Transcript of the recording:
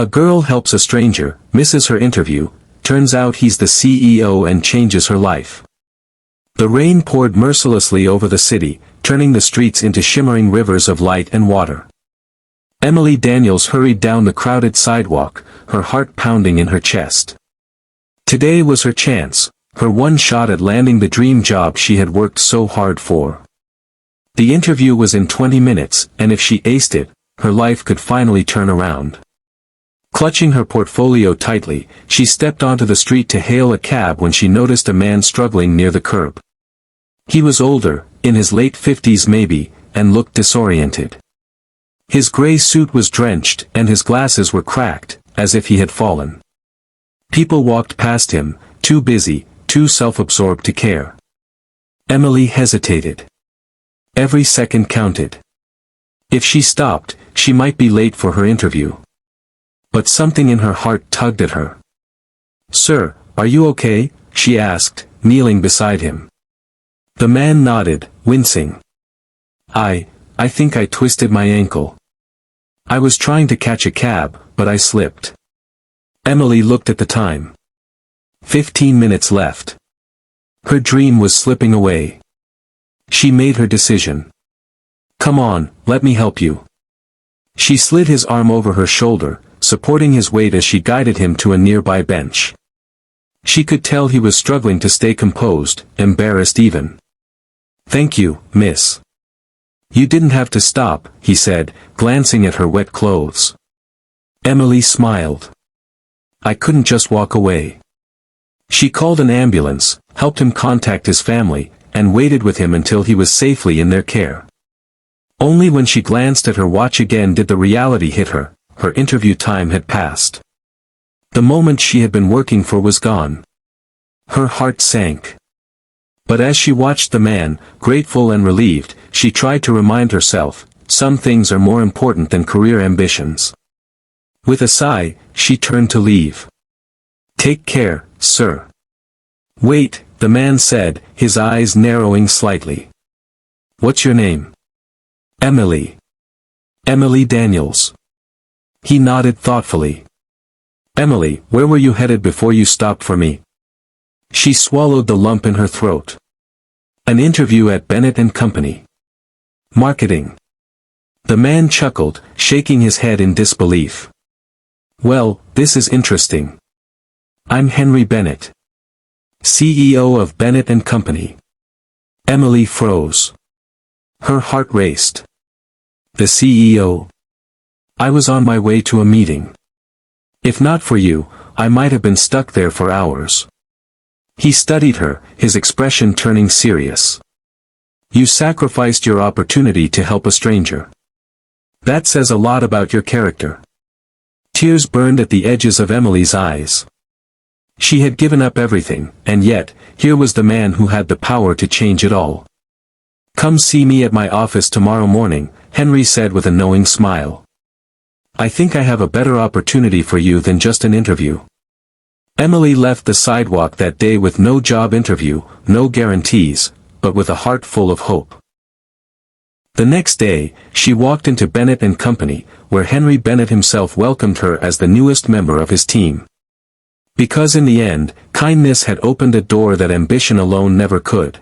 A girl helps a stranger, misses her interview, turns out he's the CEO and changes her life. The rain poured mercilessly over the city, turning the streets into shimmering rivers of light and water. Emily Daniels hurried down the crowded sidewalk, her heart pounding in her chest. Today was her chance, her one shot at landing the dream job she had worked so hard for. The interview was in 20 minutes, and if she aced it, her life could finally turn around. Clutching her portfolio tightly, she stepped onto the street to hail a cab when she noticed a man struggling near the curb. He was older, in his late 50s maybe, and looked disoriented. His gray suit was drenched and his glasses were cracked, as if he had fallen. People walked past him, too busy, too self-absorbed to care. Emily hesitated. Every second counted. If she stopped, she might be late for her interview. But something in her heart tugged at her. "Sir, are you okay?" she asked, kneeling beside him. The man nodded, wincing. I think I twisted my ankle. I was trying to catch a cab, but I slipped." Emily looked at the time. 15 minutes left. Her dream was slipping away. She made her decision. "Come on, let me help you." She slid his arm over her shoulder, supporting his weight as she guided him to a nearby bench. She could tell he was struggling to stay composed, embarrassed even. "Thank you, miss." "You didn't have to stop," he said, glancing at her wet clothes. Emily smiled. "I couldn't just walk away." She called an ambulance, helped him contact his family, and waited with him until he was safely in their care. Only when she glanced at her watch again did the reality hit her. Her interview time had passed. The moment she had been working for was gone. Her heart sank. But as she watched the man, grateful and relieved, she tried to remind herself, some things are more important than career ambitions. With a sigh, she turned to leave. "Take care, sir." "Wait," the man said, his eyes narrowing slightly. "What's your name?" "Emily." "Emily Daniels." He nodded thoughtfully. "Emily, where were you headed before you stopped for me?" She swallowed the lump in her throat. "An interview at Bennett & Company. Marketing." The man chuckled, shaking his head in disbelief. "Well, this is interesting. I'm Henry Bennett, CEO of Bennett & Company." Emily froze. Her heart raced. "The CEO? I was on my way to a meeting. If not for you, I might have been stuck there for hours." He studied her, his expression turning serious. "You sacrificed your opportunity to help a stranger. That says a lot about your character." Tears burned at the edges of Emily's eyes. She had given up everything, and yet, here was the man who had the power to change it all. "Come see me at my office tomorrow morning," Henry said with a knowing smile. "I think I have a better opportunity for you than just an interview." Emily left the sidewalk that day with no job interview, no guarantees, but with a heart full of hope. The next day, she walked into Bennett & Company, where Henry Bennett himself welcomed her as the newest member of his team. Because in the end, kindness had opened a door that ambition alone never could.